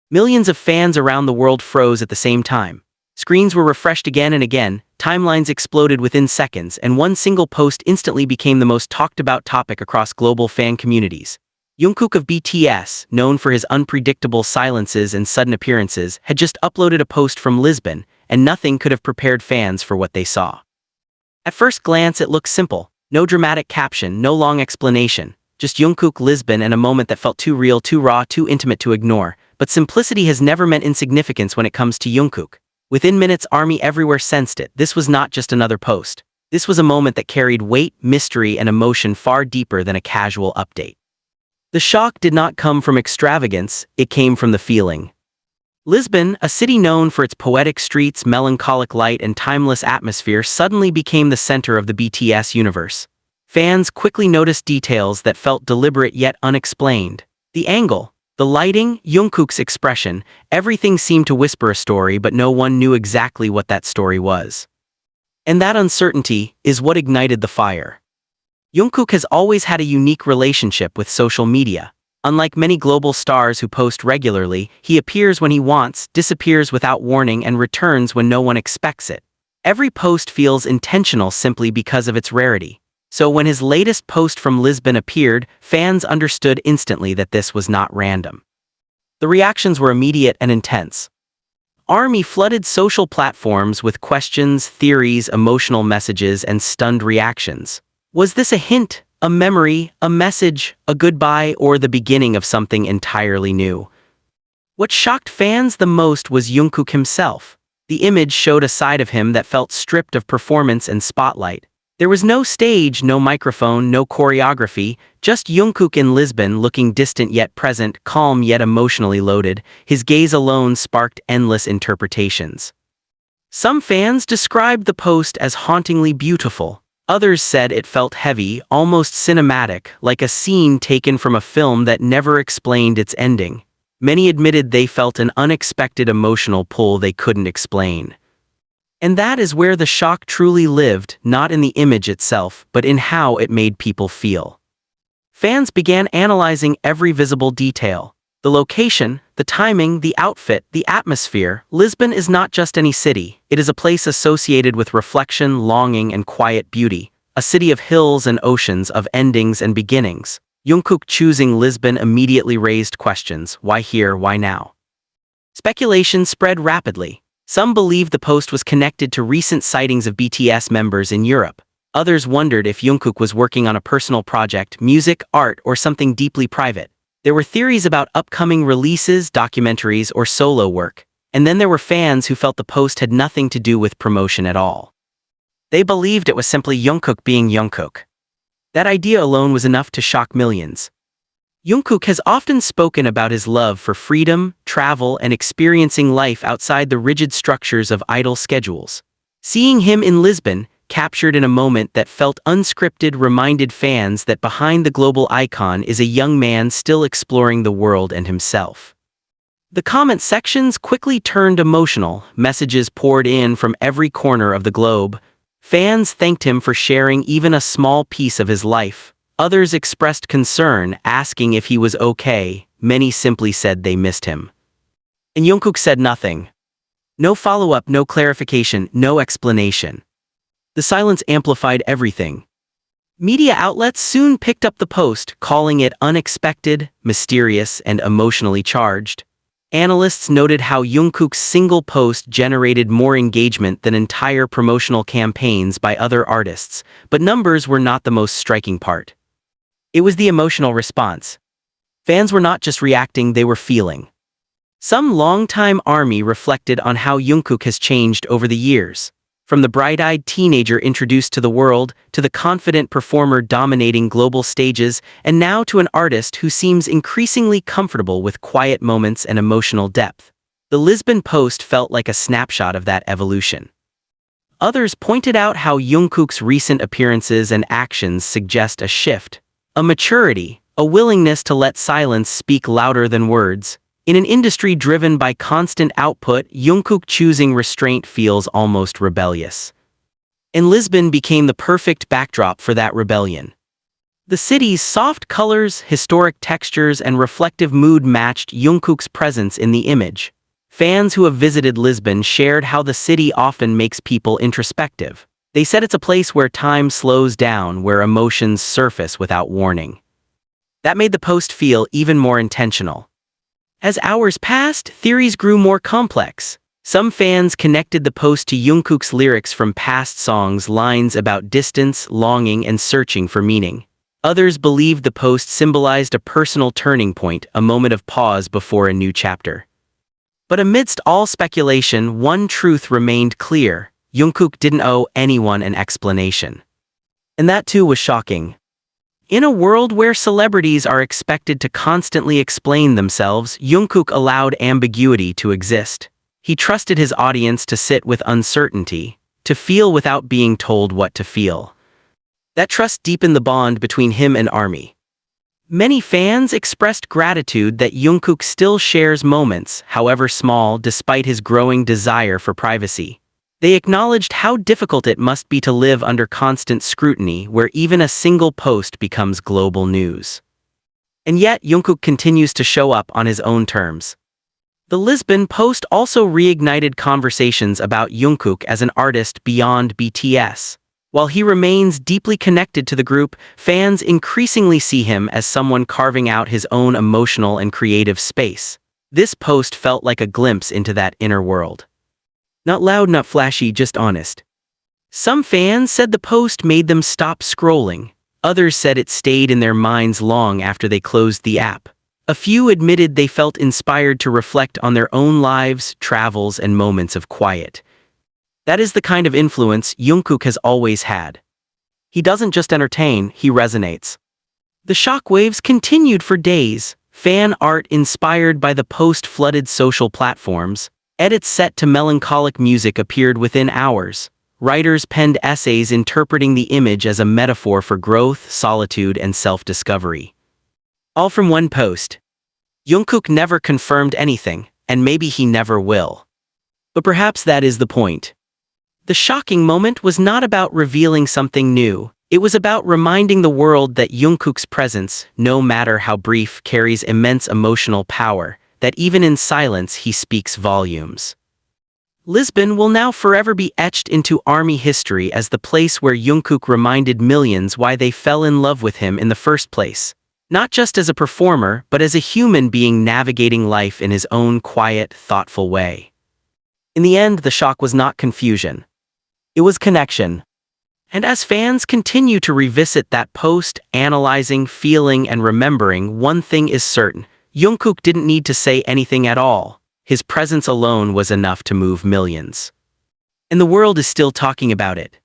Millions of fans around the world froze at the same time. Screens were refreshed again and again, timelines exploded within seconds, and one single post instantly became the most talked about topic across global fan communities. Jungkook of BTS, known for his unpredictable silences and sudden appearances, had just uploaded a post from Lisbon, and nothing could have prepared fans for what they saw. At first glance it looked simple. No dramatic caption, no long explanation. Just Jungkook, Lisbon, and a moment that felt too real, too raw, too intimate to ignore. But simplicity has never meant insignificance when it comes to Jungkook. Within minutes, Army everywhere sensed it. This was not just another post. This was a moment that carried weight, mystery, and emotion far deeper than a casual update. The shock did not come from extravagance, it came from the feeling. Lisbon, a city known for its poetic streets, melancholic light, and timeless atmosphere, suddenly became the center of the BTS universe. Fans quickly noticed details that felt deliberate yet unexplained. The angle, the lighting, Jungkook's expression, everything seemed to whisper a story, but no one knew exactly what that story was. And that uncertainty is what ignited the fire. Jungkook has always had a unique relationship with social media. Unlike many global stars who post regularly, he appears when he wants, disappears without warning, and returns when no one expects it. Every post feels intentional simply because of its rarity. So when his latest post from Lisbon appeared, fans understood instantly that this was not random. The reactions were immediate and intense. Army flooded social platforms with questions, theories, emotional messages, and stunned reactions. Was this a hint, a memory, a message, a goodbye, or the beginning of something entirely new? What shocked fans the most was Jungkook himself. The image showed a side of him that felt stripped of performance and spotlight. There was no stage, no microphone, no choreography, just Jungkook in Lisbon looking distant yet present, calm yet emotionally loaded. His gaze alone sparked endless interpretations. Some fans described the post as hauntingly beautiful. Others said it felt heavy, almost cinematic, like a scene taken from a film that never explained its ending. Many admitted they felt an unexpected emotional pull they couldn't explain. And that is where the shock truly lived, not in the image itself, but in how it made people feel. Fans began analyzing every visible detail. The location, the timing, the outfit, the atmosphere. Lisbon is not just any city. It is a place associated with reflection, longing, and quiet beauty. A city of hills and oceans, of endings and beginnings. Jungkook choosing Lisbon immediately raised questions. Why here, why now? Speculation spread rapidly. Some believed the post was connected to recent sightings of BTS members in Europe. Others wondered if Jungkook was working on a personal project, music, art, or something deeply private. There were theories about upcoming releases, documentaries, or solo work. And then there were fans who felt the post had nothing to do with promotion at all. They believed it was simply Jungkook being Jungkook. That idea alone was enough to shock millions. Jungkook has often spoken about his love for freedom, travel, and experiencing life outside the rigid structures of idol schedules. Seeing him in Lisbon, captured in a moment that felt unscripted, reminded fans that behind the global icon is a young man still exploring the world and himself. The comment sections quickly turned emotional, messages poured in from every corner of the globe. Fans thanked him for sharing even a small piece of his life. Others expressed concern, asking if he was okay. Many simply said they missed him. And Jungkook said nothing. No follow-up, no clarification, no explanation. The silence amplified everything. Media outlets soon picked up the post, calling it unexpected, mysterious, and emotionally charged. Analysts noted how Jungkook's single post generated more engagement than entire promotional campaigns by other artists, but numbers were not the most striking part. It was the emotional response. Fans were not just reacting, they were feeling. Some longtime Army reflected on how Jungkook has changed over the years. From the bright-eyed teenager introduced to the world, to the confident performer dominating global stages, and now to an artist who seems increasingly comfortable with quiet moments and emotional depth. The Lisbon post felt like a snapshot of that evolution. Others pointed out how Jungkook's recent appearances and actions suggest a shift, a maturity, a willingness to let silence speak louder than words. In an industry driven by constant output, Jungkook choosing restraint feels almost rebellious. And Lisbon became the perfect backdrop for that rebellion. The city's soft colors, historic textures, and reflective mood matched Jungkook's presence in the image. Fans who have visited Lisbon shared how the city often makes people introspective. They said it's a place where time slows down, where emotions surface without warning. That made the post feel even more intentional. As hours passed, theories grew more complex. Some fans connected the post to Jungkook's lyrics from past songs, lines about distance, longing, and searching for meaning. Others believed the post symbolized a personal turning point, a moment of pause before a new chapter. But amidst all speculation, one truth remained clear: Jungkook didn't owe anyone an explanation. And that too was shocking. In a world where celebrities are expected to constantly explain themselves, Jungkook allowed ambiguity to exist. He trusted his audience to sit with uncertainty, to feel without being told what to feel. That trust deepened the bond between him and ARMY. Many fans expressed gratitude that Jungkook still shares moments, however small, despite his growing desire for privacy. They acknowledged how difficult it must be to live under constant scrutiny, where even a single post becomes global news. And yet, Jungkook continues to show up on his own terms. The Lisbon post also reignited conversations about Jungkook as an artist beyond BTS. While he remains deeply connected to the group, fans increasingly see him as someone carving out his own emotional and creative space. This post felt like a glimpse into that inner world. Not loud, not flashy, just honest. Some fans said the post made them stop scrolling. Others said it stayed in their minds long after they closed the app. A few admitted they felt inspired to reflect on their own lives, travels, and moments of quiet. That is the kind of influence Jungkook has always had. He doesn't just entertain, he resonates. The shockwaves continued for days. Fan art inspired by the post flooded social platforms. Edits set to melancholic music appeared within hours. Writers penned essays interpreting the image as a metaphor for growth, solitude, and self-discovery. All from one post. Jungkook never confirmed anything, and maybe he never will. But perhaps that is the point. The shocking moment was not about revealing something new. It was about reminding the world that Jungkook's presence, no matter how brief, carries immense emotional power, that even in silence he speaks volumes. Lisbon will now forever be etched into ARMY history as the place where Jungkook reminded millions why they fell in love with him in the first place. Not just as a performer, but as a human being navigating life in his own quiet, thoughtful way. In the end, the shock was not confusion. It was connection. And as fans continue to revisit that post, analyzing, feeling, and remembering, one thing is certain: Jungkook didn't need to say anything at all. His presence alone was enough to move millions. And the world is still talking about it.